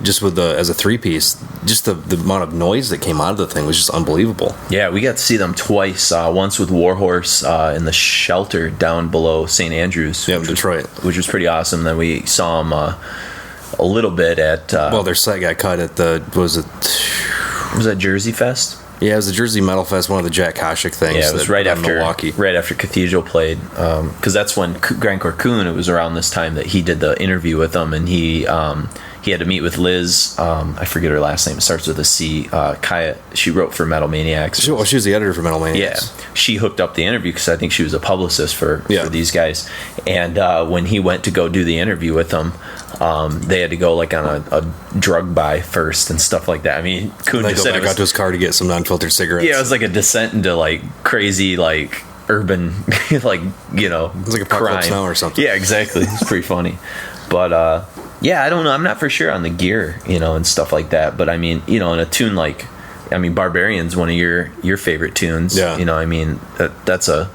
just with as a 3-piece, just the amount of noise that came out of the thing was just unbelievable. Yeah, we got to see them twice. Once with Warhorse in the shelter down below St. Andrews, in Detroit, which was pretty awesome. Then we saw them a little bit at. Their set got cut at was that Jersey Fest? Yeah, it was the Jersey Metal Fest, one of the Jack Koshik things. Yeah, it was right after Milwaukee. Right after Cathedral played, because that's when Grand Cocoon. It was around this time that he did the interview with them, and he had to meet with Liz. I forget her last name. It starts with a C. Kaya. She wrote for Metal Maniacs. She was the editor for Metal Maniacs. Yeah, she hooked up the interview because I think she was a publicist for these guys. And when he went to go do the interview with them, they had to go on a drug buy first and stuff like that. I mean, Kuhn just said he got to his car to get some non-filtered cigarettes. Yeah, it was a descent into crazy urban it's like Apocalypse Now or something. Yeah, exactly. It's pretty funny, but I don't know. I'm not for sure on the gear, and stuff like that. But I mean, in a tune Barbarian's one of your favorite tunes. Yeah. I mean that's a.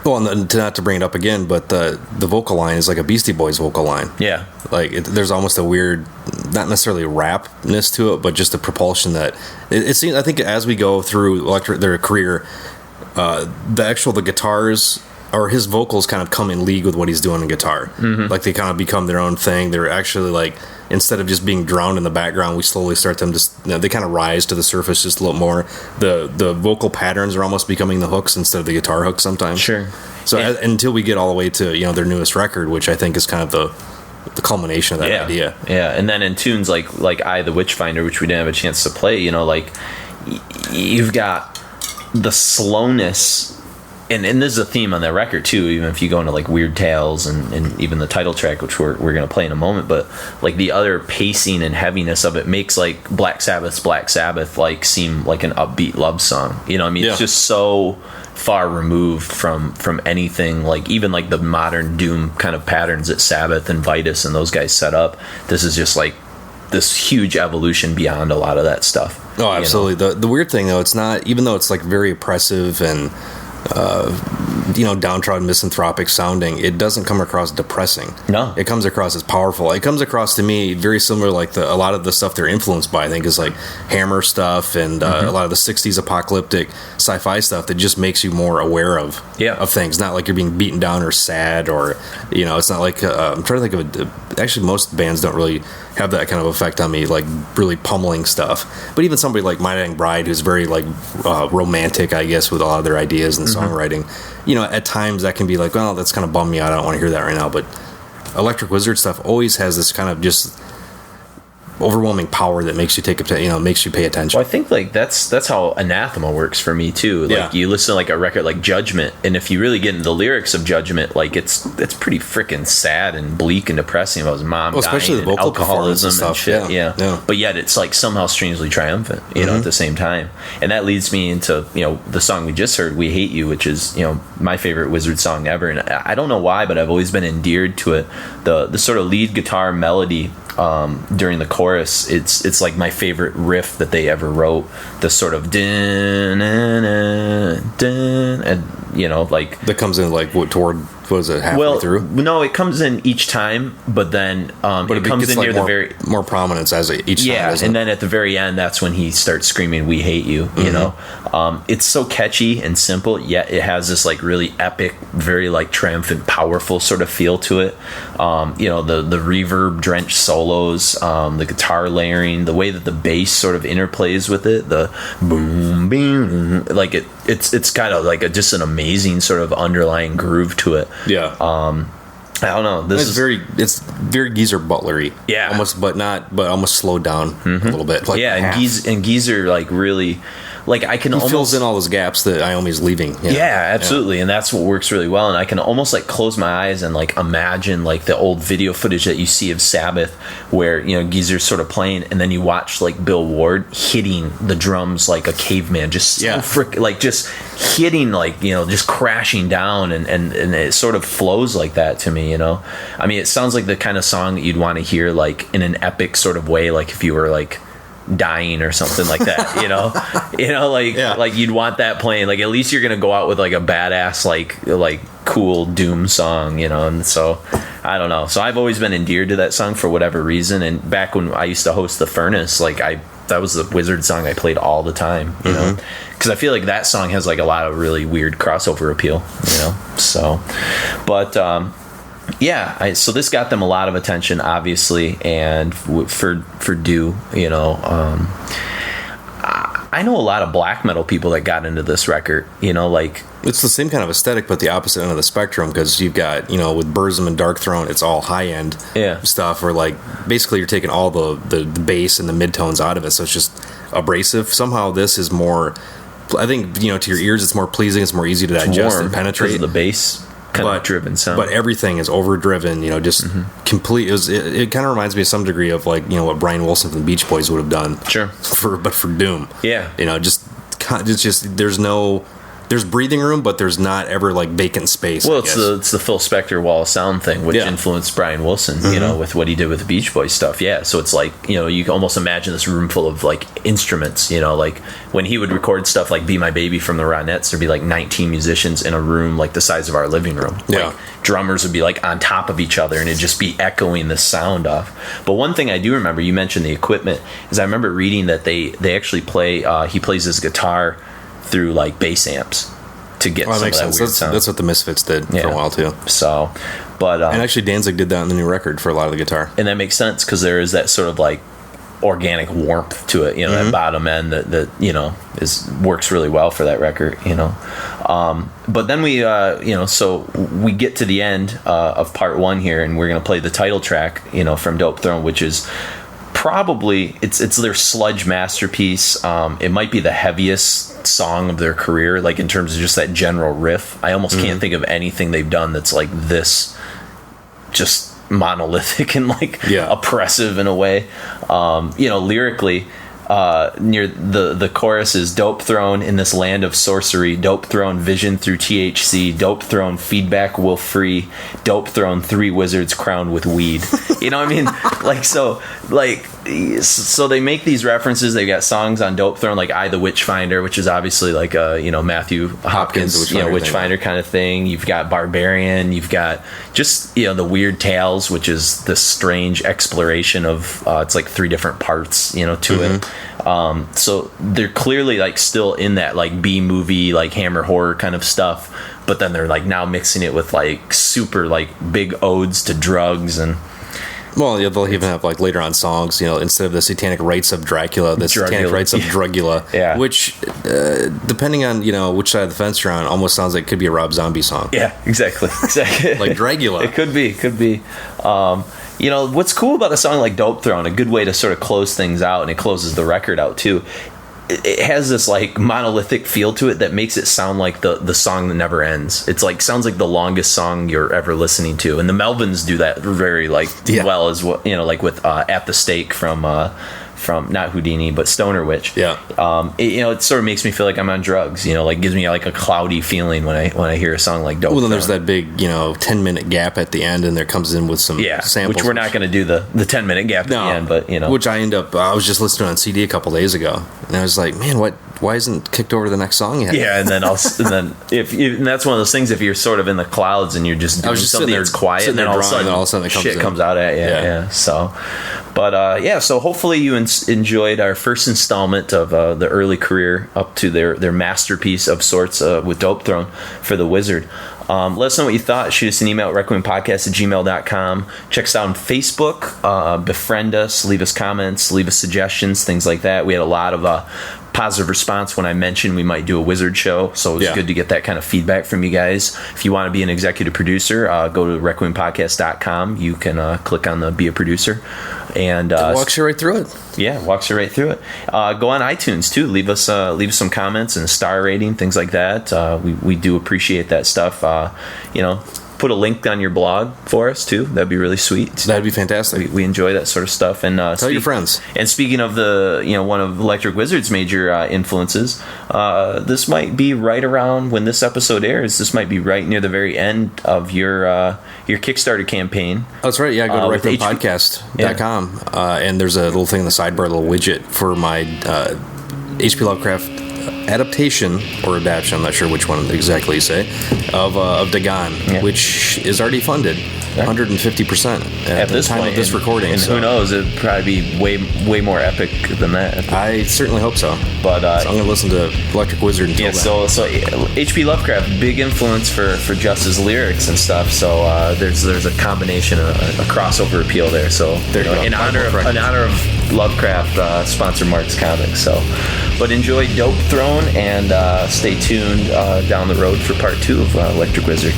Well, and not to bring it up again, but the vocal line is like a Beastie Boys vocal line. Yeah. There's almost a weird, not necessarily rapness to it, but just the propulsion that it seems. I think as we go through their career, the guitars or his vocals kind of come in league with what he's doing in guitar. Mm-hmm. They kind of become their own thing. They're actually instead of just being drowned in the background, we slowly start them they kind of rise to the surface just a little more. The vocal patterns are almost becoming the hooks instead of the guitar hooks sometimes. Sure. So until we get all the way to their newest record, which I think is kind of the culmination of that idea. Yeah, and then in tunes like I, the Witchfinder, which we didn't have a chance to play, you've got the slowness. And this is a theme on that record too, even if you go into Weird Tales and even the title track, which we're going to play in a moment, but the other pacing and heaviness of it makes Black Sabbath seem like an upbeat love song. It's just so far removed from anything even the modern doom kind of patterns that Sabbath and Vitus and those guys set up. This is just this huge evolution beyond a lot of that stuff. Oh, absolutely. The weird thing though, it's not, even though it's very oppressive and downtrodden, misanthropic sounding, it doesn't come across depressing. No, it comes across as powerful. It comes across to me very similar, a lot of the stuff they're influenced by, I think, is Hammer stuff and a lot of the 60s apocalyptic sci-fi stuff that just makes you more aware of things. Not you're being beaten down or sad, or it's not I'm trying to think of actually most bands don't really have that kind of effect on me, really pummeling stuff. But even somebody like Mighty Young Bride, who's very romantic, I guess, with a lot of their ideas and songwriting, at times that can be well, that's kind of bummed me out, I don't want to hear that right now. But Electric Wizard stuff always has this kind of just overwhelming power that makes you makes you pay attention. Well, I think that's how Anathema works for me too. You listen to a record like Judgment, and if you really get into the lyrics of Judgment, it's pretty freaking sad and bleak and depressing about his mom dying, especially the vocal alcoholism and stuff. Shit. Yeah. But yet it's somehow strangely triumphant, at the same time. And that leads me into the song we just heard, We Hate You, which is my favorite Wizard song ever, and I don't know why, but I've always been endeared to it. The sort of lead guitar melody during the chorus, it's my favorite riff that they ever wrote. The sort of dun, dun, dun, dun, and that comes in toward Was it halfway through? No, it comes in each time, but then it comes in near the more prominence as each time. Yeah, and then at the very end, that's when he starts screaming, "We hate you!" You know, it's so catchy and simple, yet it has this like really epic, very like triumphant, powerful sort of feel to it. You know, the reverb drenched solos, the guitar layering, the way that the bass sort of interplays with it, the boom, boom, like it's got just an amazing sort of underlying groove to it. Yeah. I don't know. It's very Geezer Butlery. Yeah. Almost slowed down a little bit. Like and Geezer like really, like I can almost fills in all those gaps that Iommi's leaving. Yeah, absolutely, and that's what works really well. And I can almost like close my eyes and like imagine like the old video footage that you see of Sabbath, where Geezer's sort of playing, and then you watch like Bill Ward hitting the drums like a caveman, just just hitting just crashing down, and it sort of flows like that to me. I mean, it sounds like the kind of song that you'd want to hear like in an epic sort of way, like if you were like dying or something like that, like you'd want that playing. Like at least you're gonna go out with like a badass like cool doom song, and so I don't know. So I've always been endeared to that song for whatever reason. And back when I used to host the Furnace, that was the Wizard song I played all the time, because I feel like that song has like a lot of really weird crossover appeal, so but so this got them a lot of attention, obviously, and for Do, I know a lot of black metal people that got into this record, like it's the same kind of aesthetic, but the opposite end of the spectrum, because you've got, with Burzum and Darkthrone, it's all high end stuff, or like basically you're taking all the bass and the midtones out of it, so it's just abrasive. Somehow this is more, I think, to your ears it's more pleasing, it's more easy to digest and penetrate. Because of the bass. Driven sound, but everything is overdriven. Just complete. It kind of reminds me to some degree of like what Brian Wilson from the Beach Boys would have done. Sure, but for Doom. Yeah, just there's breathing room, but there's not ever like vacant space. Well, it's the Phil Spector wall of sound thing, which influenced Brian Wilson, with what he did with the Beach Boys stuff. Yeah, so it's like you can almost imagine this room full of like instruments. Like when he would record stuff like "Be My Baby" from the Ronettes, there'd be like 19 musicians in a room like the size of our living room. Yeah, like, drummers would be like on top of each other, and it'd just be echoing the sound off. But one thing I do remember, you mentioned the equipment, is I remember reading that they actually play. He plays his guitar through like bass amps to get some of that weird sound. That's what the Misfits did for a while too. So, but and actually Danzig did that on the new record for a lot of the guitar, and that makes sense because there is that sort of like organic warmth to it, that bottom end that works really well for that record, but then we so we get to the end of part one here, and we're gonna play the title track from Dopethrone, which is probably it's their sludge masterpiece. It might be the heaviest song of their career, like in terms of just that general riff. I almost can't think of anything they've done that's like this just monolithic and like oppressive in a way. Lyrically, near the chorus is Dopethrone in this land of sorcery, Dopethrone vision through THC, Dopethrone feedback will free, Dopethrone 3 wizards crowned with weed. You know what I mean? So they make these references. They've got songs on Dopethrone like I the Witchfinder, which is obviously like a Matthew Hopkins Witchfinder kind of thing. You've got Barbarian, you've got just the Weird Tales, which is this strange exploration of it's like 3 different parts to it. So they're clearly like still in that like B movie like Hammer horror kind of stuff, but then they're like now mixing it with like super like big odes to drugs. And well, they'll even have like later on songs, instead of the satanic rites of Dracula, the satanic rites of Drugula, which depending on which side of the fence you're on, almost sounds like it could be a Rob Zombie song. Yeah, exactly. Like Dragula. It could be. What's cool about a song like Dopethrone, a good way to sort of close things out, and it closes the record out too, it has this like monolithic feel to it that makes it sound like the song that never ends. It's like sounds like the longest song you're ever listening to, and the Melvins do that very well as well, like with At the Stake from from not Houdini but Stoner Witch. Yeah. It sort of makes me feel like I'm on drugs. Like gives me like a cloudy feeling when I hear a song like Dopethrone. Well, then there's that big 10-minute gap at the end, and there comes in with some samples. Which we're not going to do the 10-minute gap at the end, but which I was just listening on CD a couple days ago, and I was like, man, why isn't kicked over to the next song yet? Yeah, and then and that's one of those things, if you're sort of in the clouds and you're just doing something that's quiet, and then all of a sudden shit comes out at you. Yeah. So, but so hopefully you enjoyed our first installment of the early career up to their masterpiece of sorts with Dopethrone for the Wizard. Let us know what you thought. Shoot us an email at requiempodcast@gmail.com. Check us out on Facebook. Befriend us. Leave us comments. Leave us suggestions. Things like that. We had a lot of positive response when I mentioned we might do a Wizard show, so it was good to get that kind of feedback from you guys. If you want to be an executive producer, go to requiempodcast.com. You can click on the Be a Producer, and it walks you right through it. Yeah, walks you right through it. Go on iTunes too. Leave us some comments and a star rating, things like that. We do appreciate that stuff. Put a link on your blog for us too. That'd be really sweet. That'd be fantastic. We enjoy that sort of stuff. And tell your friends. And speaking of one of Electric Wizard's major influences, this might be right around when this episode airs. This might be right near the very end of your Kickstarter campaign. Oh, that's right. Yeah, go to requiempodcast.com, and there's a little thing in the sidebar, a little widget for my H.P. Lovecraft adaptation or adaptation, I'm not sure which one exactly you say, of Dagon, which is already funded 150% at the time of this recording. And who knows, it'd probably be way more epic than that. I certainly hope so. But so I'm going to listen to Electric Wizard until then. So H.P. Lovecraft, big influence for Just's lyrics and stuff. So there's a combination, a crossover appeal there. So in honor of Lovecraft, sponsor Mark's Comics. But enjoy Dopethrone and stay tuned down the road for part 2 of Electric Wizard.